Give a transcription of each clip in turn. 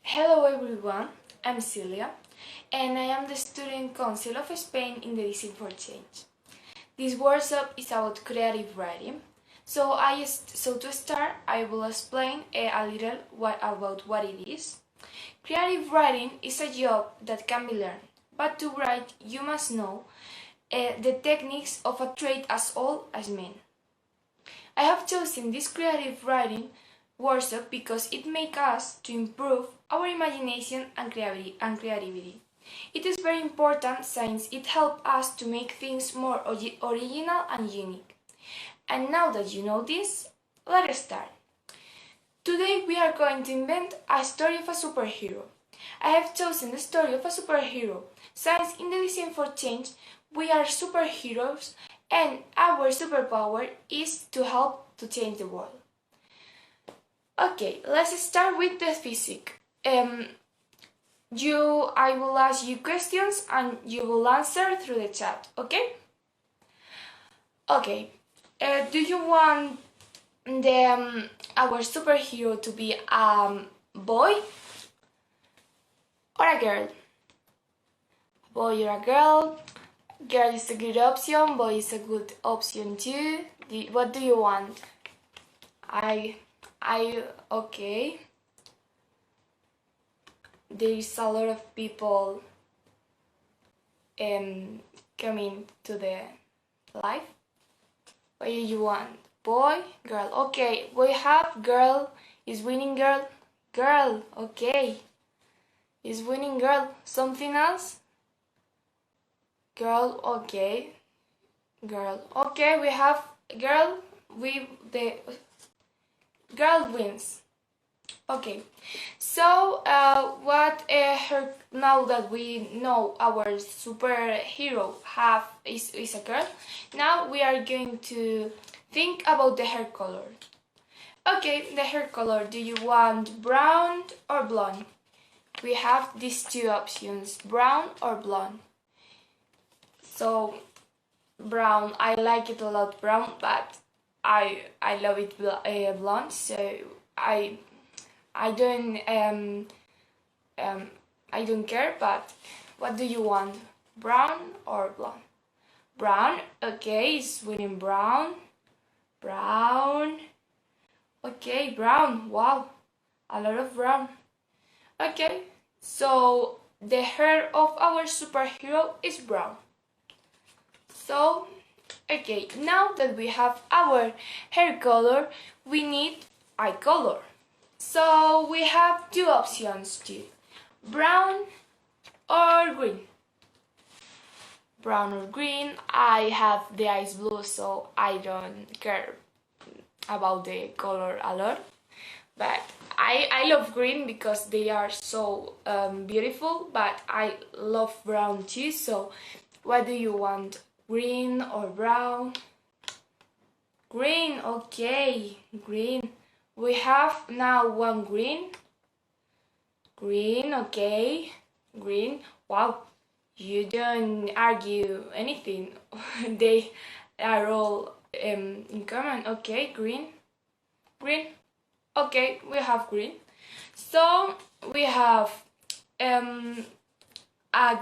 Hello everyone, I'm Celia and I am the Student Council of Spain in the Design for Change. This workshop is about creative writing, so to start I will explain a little about what it is. Creative writing is a job that can be learned, but to write you must know the techniques of a trade as old as men. I have chosen this creative writing workshop because it makes us to improve our imagination and creativity. It is very important since it helps us to make things more original and unique. And now that you know this, let's start. Today we are going to invent a story of a superhero. I have chosen the story of a superhero since in the Design for Change we are superheroes and our superpower is to help to change the world. Okay, let's start with the physics. I will ask you questions and you will answer through the chat, okay? Okay, do you want our superhero to be a boy or a girl? Boy or a girl? Girl is a good option, boy is a good option too. What do you want? Okay. There is a lot of people coming to the live. What do you want? Boy, girl. Okay, we have girl is winning girl. Girl, okay. Is winning girl. Something else? Girl, okay. Girl. Okay, we have girl with the girl wins. Okay, so now that we know our superhero is a girl, now we are going to think about the hair color. Okay, the hair color, do you want brown or blonde? We have these two options, brown or blonde. So brown, I like it a lot brown, but I love it blonde, so I don't care, but what do you want? Brown or blonde? Brown, okay, it's winning brown. Brown. Okay, brown. Wow, a lot of brown. Okay, so the hair of our superhero is brown. So, okay, now that we have our hair color, we need eye color. So we have two options too, brown or green. Brown or green. I have the eyes blue, so I don't care about the color a lot. But I love green because they are so beautiful, but I love brown too, so what do you want? Green or brown? Green, okay, green. We have now one green. Green, okay. Green. Wow, you don't argue anything. They are all in common. Okay, green. Green. Okay, we have green. So we have a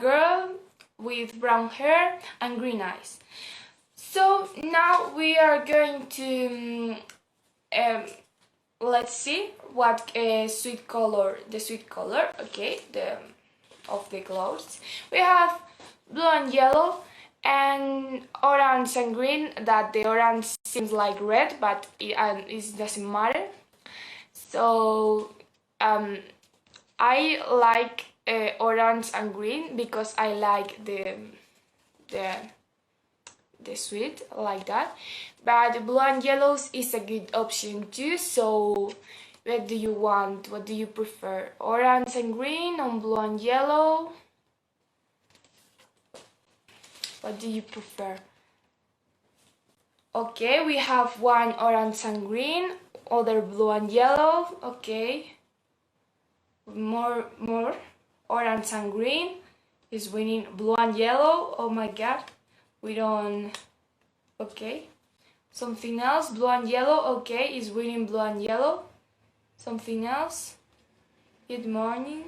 girl with brown hair and green eyes. So now we are going to let's see what the sweet color, okay, of the clothes. We have blue and yellow and orange and green, that the orange seems like red, but it doesn't matter. So I like orange and green because I like the sweet like that, but blue and yellows is a good option too. So what do you want? What do you prefer? Orange and green or blue and yellow? What do you prefer? Okay, we have one orange and green, other blue and yellow. Okay, more orange and green is winning blue and yellow. Oh my god, we don't. Okay, something else, blue and yellow. Okay, is winning blue and yellow. Something else Good morning.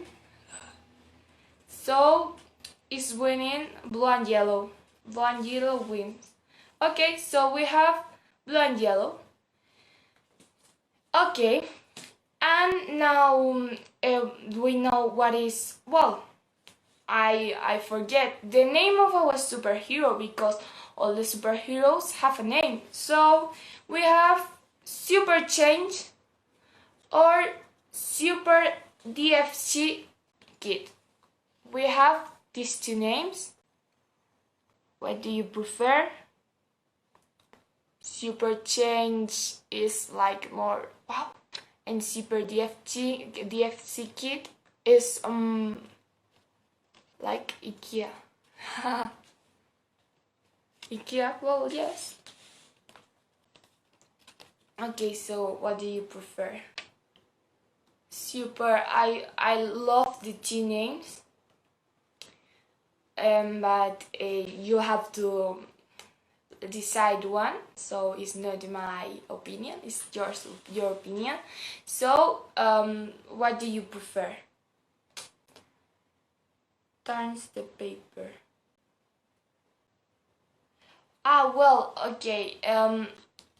So it's winning blue and yellow. Blue and yellow wins. Okay, so we have blue and yellow. Okay, and now we know what is, well, I forget the name of our superhero because all the superheroes have a name. So we have Super Change or Super DFC Kid. We have these two names. What do you prefer? Super Change is like more wow, and Super DFC Kid is like IKEA. IKEA, well, yes. Okay, so what do you prefer? Super, I love the two names, but you have to decide one, so it's not my opinion, it's your opinion. So what do you prefer? Turns the paper. Well, okay,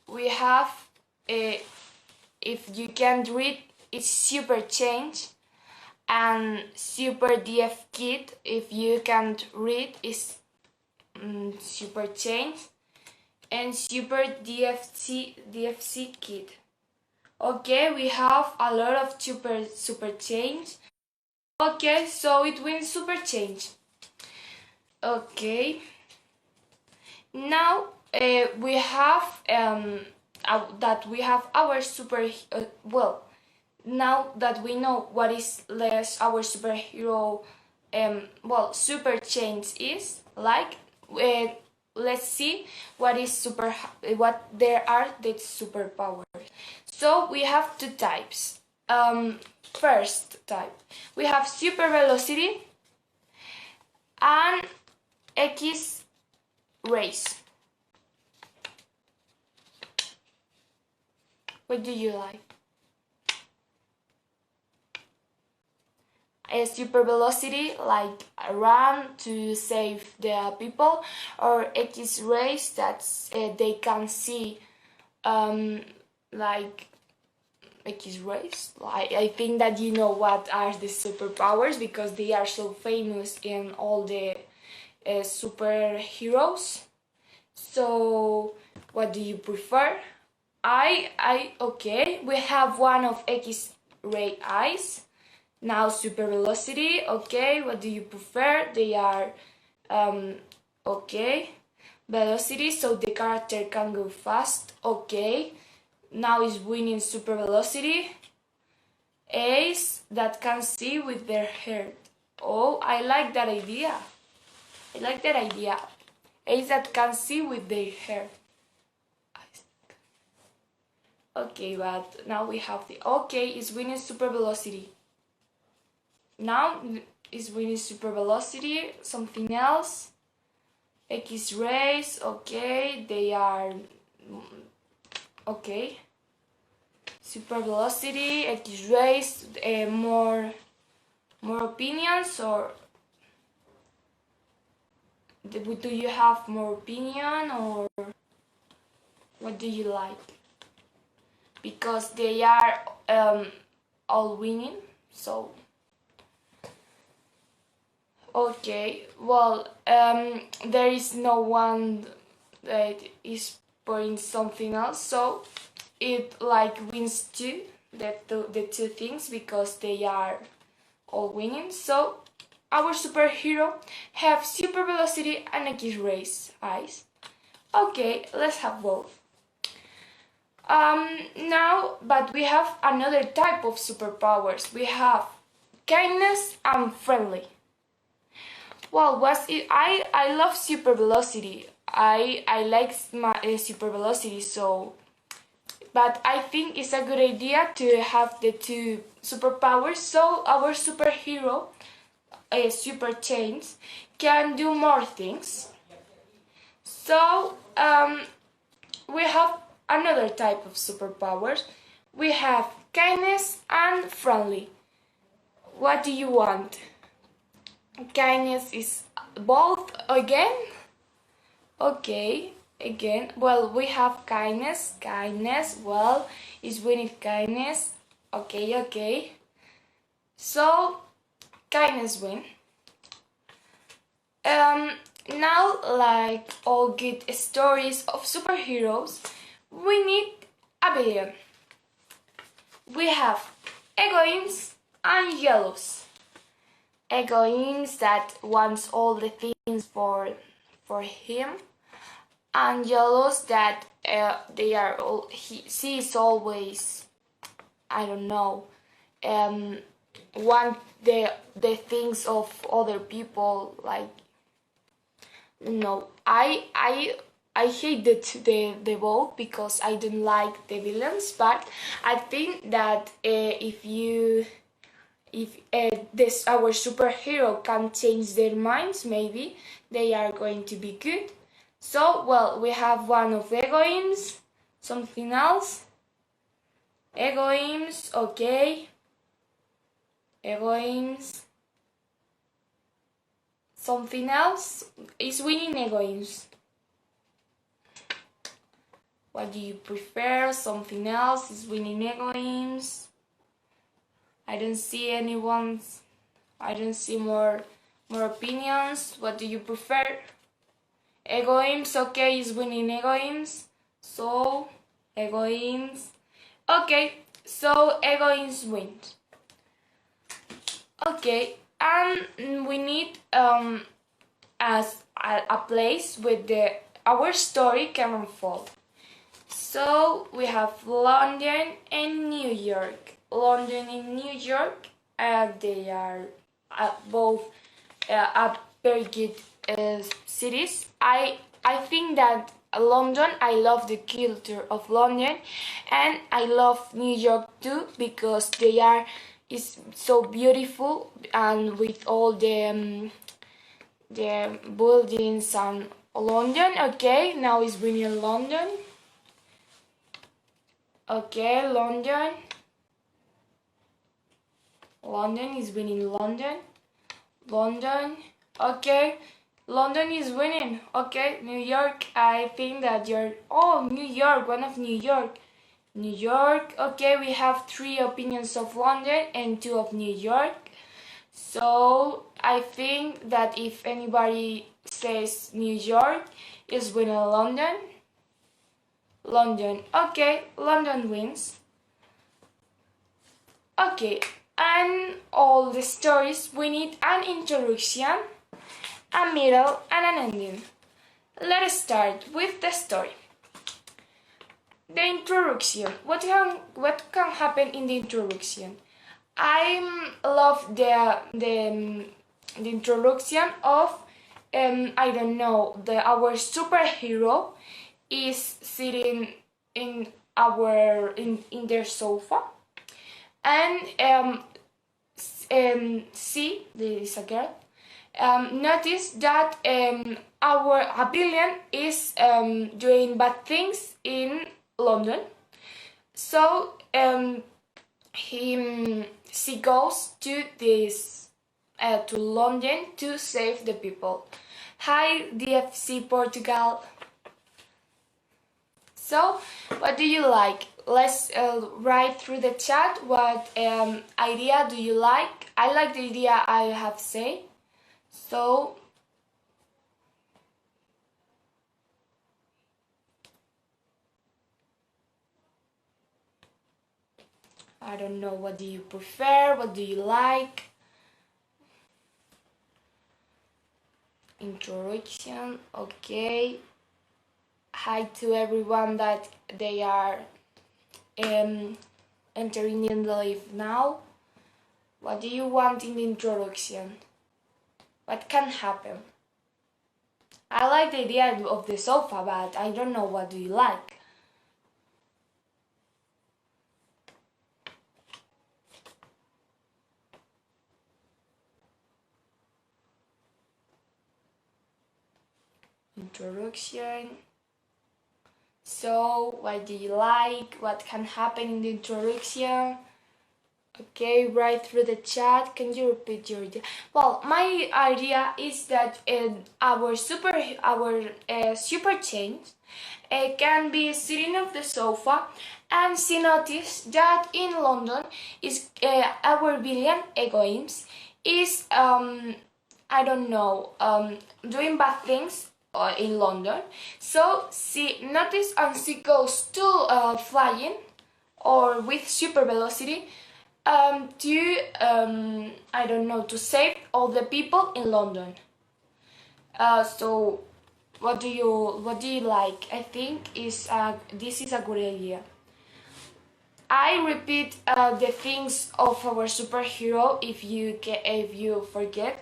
we have if you can't read, it's Super Change, and Super DF Kid, if you can't read, is Super Change, and Super DFC Kid. Okay, we have a lot of Super Change. Okay, so it wins Super Change. Okay, now we have that we have our well, now that we know what is our superhero, well, Super Change is like, let's see what there are the superpowers. So we have two types. First type, we have super velocity and X rays. What do you like? A super velocity, like run to save the people, or X rays that they can see, like X rays. I think that you know what are the superpowers because they are so famous in all the superheroes. So what do you prefer? Okay, we have one of X-ray eyes. Now super velocity. Okay, what do you prefer? They are okay, velocity, so the character can go fast. Okay, now is winning super velocity. Ace that can see with their heart. Oh, I like that idea. I like that idea. Ace that can see with their hair. Okay, but now we have the okay is winning super velocity. Now is winning super velocity. Something else. X rays. Okay, they are okay. Super velocity, X rays. More opinions, or do you have more opinion, or what do you like? Because they are all winning, so okay, well, there is no one that is putting something else, so it like wins the two things because they are all winning. So our superhero have super velocity and X-rays eyes. Okay, let's have both. Now, but we have another type of superpowers. We have kindness and friendly. Well, I love super velocity. I like my super velocity, so, but I think it's a good idea to have the two superpowers, so our superhero, Super Change, can do more things. So we have another type of superpowers. We have kindness and friendly. What do you want? Kindness is both again? Okay, again. Well, we have kindness. Kindness, well, is winning kindness. Okay, okay. So, kindness win. Now, like all good stories of superheroes, we need a villain. We have egoisms and yellows. Egoisms that wants all the things for him, and yellows that they are all she is always, I don't know, want the things of other people, like, no, I hated the both because I don't like the villains, but I think that if this our superhero can change their minds, maybe they are going to be good. So, well, we have one of egoisms, something else. Egoisms, okay. Egoisms. Something else is winning egoisms. What do you prefer? Something else is winning egoisms. I don't see anyone's. I don't see more opinions. What do you prefer? Egoisms, okay, is winning egoisms. So, egoisms. Okay, so egoisms wins. Okay, and we need as a place where our story can unfold. So we have London and New York. London and New York, they are both very good cities. I think that London, I love the culture of London, and I love New York too because they are is so beautiful, and with all the buildings and London. Okay, now is winning London. Okay, London. London is winning London. London. Okay, London is winning. Okay, New York. I think that you're. Oh, New York. One of New York. New York. Okay, we have 3 opinions of London and 2 of New York. So I think that if anybody says New York, is winning London. London. Okay, London wins. Okay, and all the stories, we need an introduction, a middle, and an ending. Let us start with the story. The introduction. What can happen in the introduction? I love the introduction of I don't know, our superhero is sitting in their sofa, and see, there is a girl, notice that our villain is doing bad things in London. So she goes to to London to save the people. Hi, DFC Portugal. So, what do you like? Let's write through the chat what idea do you like. I like the idea I have said. So, I don't know, what do you prefer? What do you like? Introduction, okay. Hi to everyone that they are entering in the live now. What do you want in the introduction? What can happen? I like the idea of the sofa, but I don't know what do you like. Introduction. So, what do you like? What can happen in the introduction? Okay, right through the chat. Can you repeat your idea? Well, my idea is that our super change can be sitting on the sofa, and she noticed that in London is our villain Egoims is I don't know doing bad things in London. So she noticed and she goes to flying or with super velocity to I don't know, to save all the people in London. So what do you like? I think this is a good idea. I repeat the things of our superhero if you forget.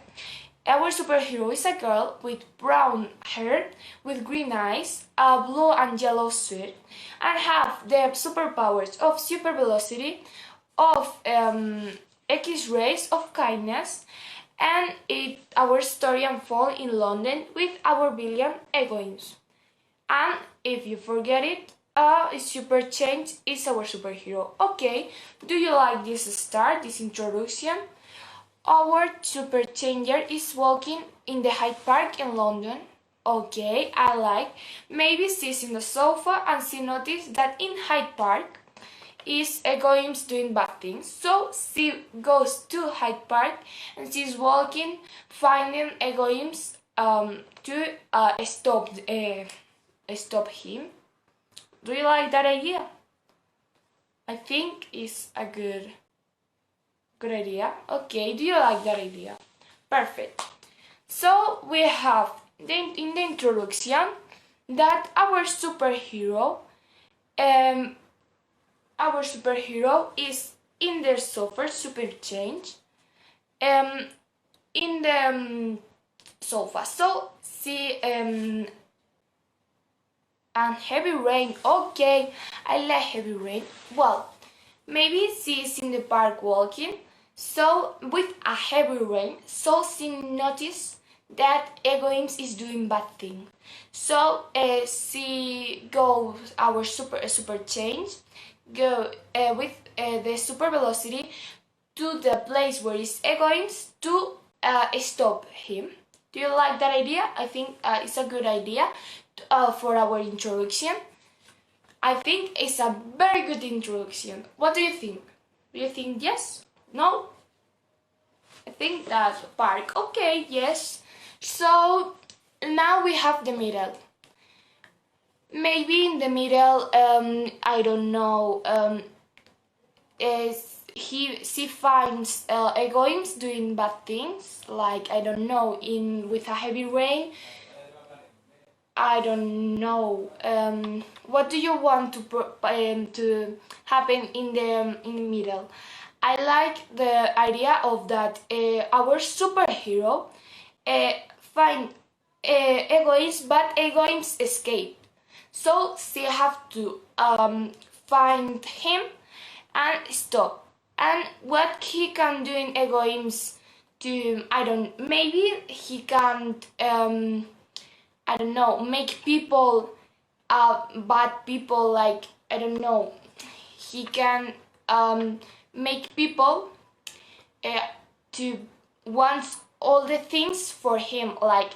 Our superhero is a girl with brown hair, with green eyes, a blue and yellow suit, and have the superpowers of super velocity, of X-rays, of kindness, and our story unfolds in London with our villain Egoims. And if you forget it, Super Change is our superhero. Okay, do you like this this introduction? Our super changer is walking in the Hyde Park in London. Okay, I like. Maybe she's in the sofa and she noticed that in Hyde Park is Egoims doing bad things. So she goes to Hyde Park and she's walking, finding Egoims to stop him. Do you like that idea? I think it's a good idea. Okay, do you like that idea? Perfect. So we have in the introduction that our superhero is in the sofa, super change, in the sofa. So see and heavy rain. Okay, I like heavy rain. Well, maybe she's in the park walking, so with a heavy rain, so she noticed that Egoims is doing bad thing. So she goes our super change, go with the super velocity to the place where is Egoims to stop him. Do you like that idea? I think it's a good idea for our introduction. I think it's a very good introduction. What do you think? Do you think yes? No? I think that park. Okay, yes. So now we have the middle. Maybe in the middle, I don't know, she finds Egoims doing bad things, like I don't know, with a heavy rain. I don't know. What do you want to happen in the middle? I like the idea of that our superhero find Egoims, but Egoims escape. So she have to find him and stop. And what he can do in Egoims to, I don't, maybe he can't I don't know, make people bad people, like I don't know, he can make people to want all the things for him, like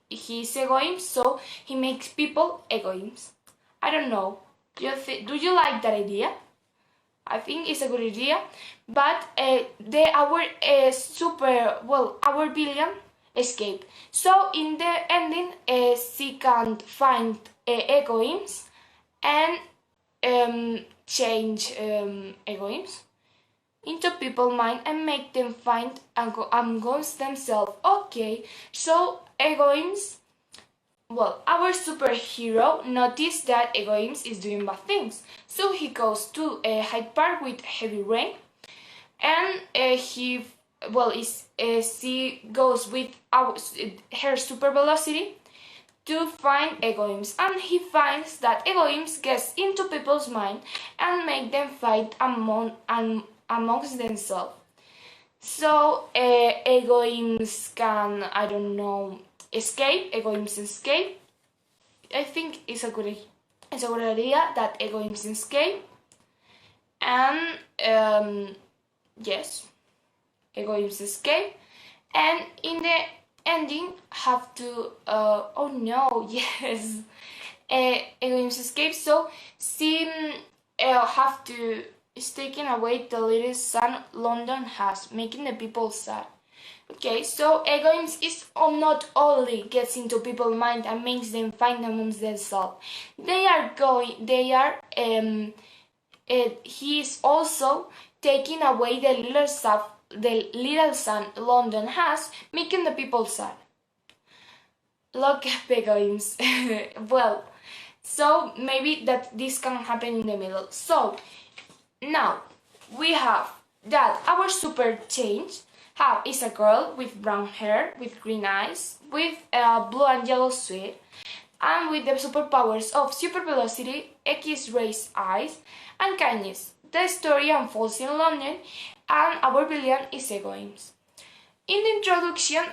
he's Egoims, so he makes people Egoims. I don't know, do you like that idea? I think it's a good idea, but our villain escape. So in the ending, she can't find Egoims and change Egoims into people's mind and make them find amongst themselves. Okay, so Egoims, our superhero noticed that Egoims is doing bad things. So he goes to Hyde Park with heavy rain, and she goes with her super velocity to find Egoims, and he finds that Egoims gets into people's mind and make them fight amongst themselves. So Egoims can, I don't know, escape. Egoims escape. I think it's a good idea that Egoims escape, and yes, egoism escape, and in the ending have to oh no, yes, egoism escape. So she have to is taking away the little son London has, making the people sad. Okay, so egoism is not only gets into people's mind and makes them find amongst themselves. He is also taking away the little son London has, making the people sad. Look at egoism. Well, so maybe that this can happen in the middle. So now we have that our super change is a girl with brown hair, with green eyes, with a blue and yellow suit, and with the superpowers of super velocity, X-rays eyes, and kindness. The story unfolds in London, and our villain is egoism. In the introduction,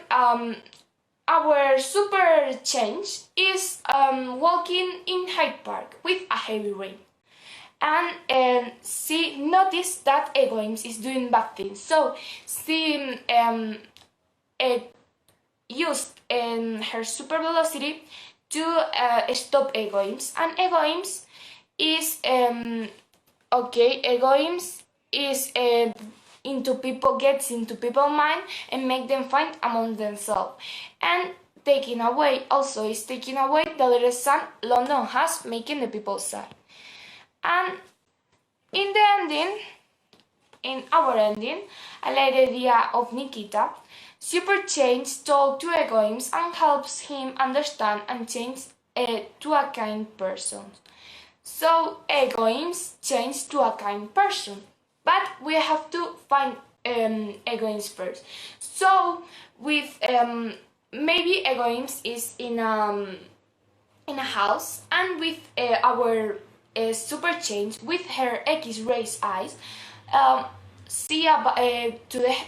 our super change is walking in Hyde Park with a heavy rain. And she noticed that egoism is doing bad things. So she used her super velocity to stop egoism. And egoism is gets into people's mind and make them find among themselves. And taking away the little son London has, making the people sad. And in the ending, in our ending, I like the idea of Nikita. Super change talks to egoism and helps him understand and change to a kind person. So egoism change to a kind person, but we have to find egoism first. So with maybe egoism is in a house, and with our super change with her X-rays eyes, see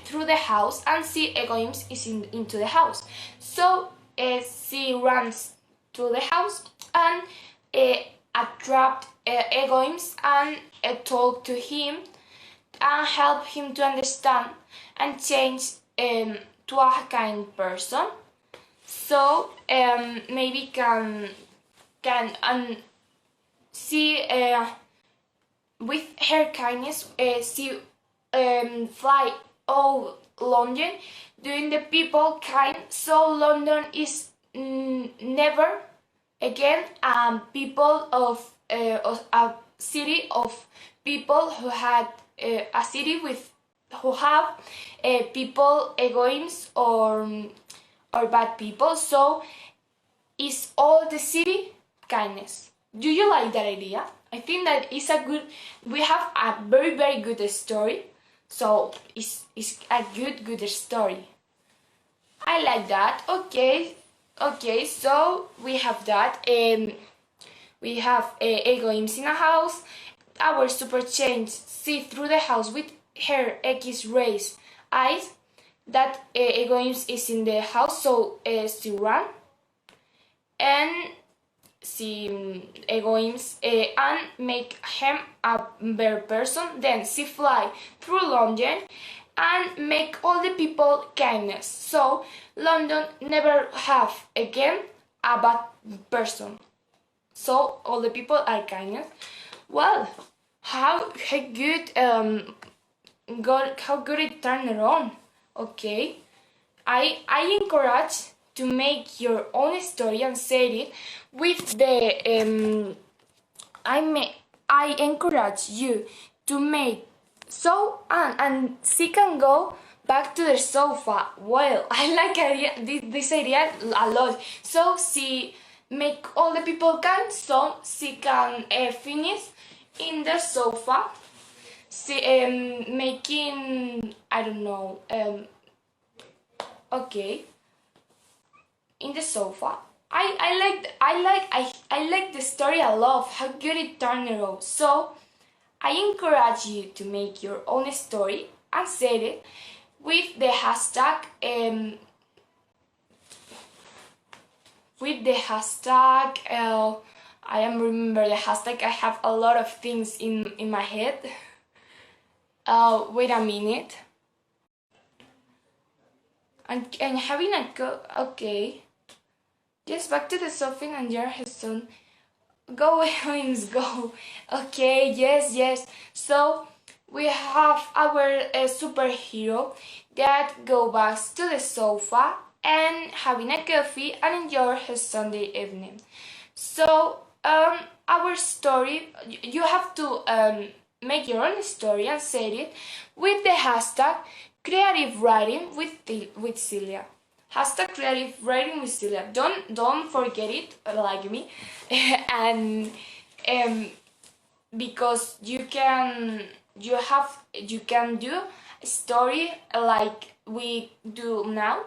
through the house and see egoism is into the house. So she runs to the house and attract egoism and talk to him and help him to understand and change to a kind person. So maybe can see with her kindness she fly all London, doing the people kind. So London is never again people of a city of people who had a city with who have people egoism or bad people. So is all the city kindness. Do you like that idea? I think that is a good. We have a very very good story. So it's a good story. I like that. Okay. So we have that. We have egoism in a house. Our super change see through the house with her X-rays eyes. That egoism is in the house. So she run and she egoism and make him a better person. Then she fly through London and make all the people kindness. So London never have again a bad person. So all the people are kindness. Well, how good it turned around. Okay, I encourage to make your own story and say it with the I encourage you to make so and she can go back to the sofa. Well, I like this idea a lot. So she make all the people kind, so she can finish in the sofa. She making I don't know okay. In the sofa. I like the story a lot, how good it turned out. So I encourage you to make your own story and say it with the hashtag I am remember the hashtag. I have a lot of things in my head. Wait a minute. I'm having a go. Okay. Just back to the sofa and your son. Go, Williams, go. Okay, yes. So we have our superhero that go back to the sofa and having a coffee and enjoy his Sunday evening. So our story, you have to make your own story and say it with the hashtag creative writing with Celia. Hashtag creative writing with Celia. Don't forget it like me. And because you can do a story like we do now,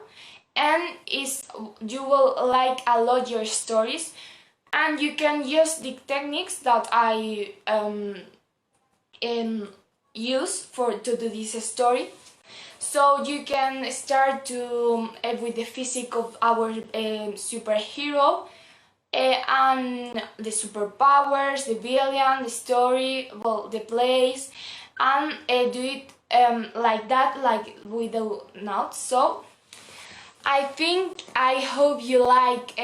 and you will like a lot your stories, and you can use the techniques that I use to do this story. So you can start to with the physique of our superhero, and the superpowers, the villain, the story, well, the place, and do it like that, like with the notes. So I hope you like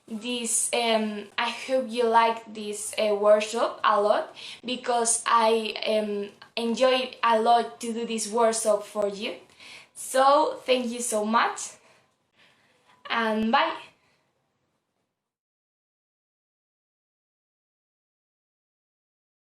this. I hope you like this workshop a lot, because I enjoy a lot to do this workshop for you. So thank you so much, and bye.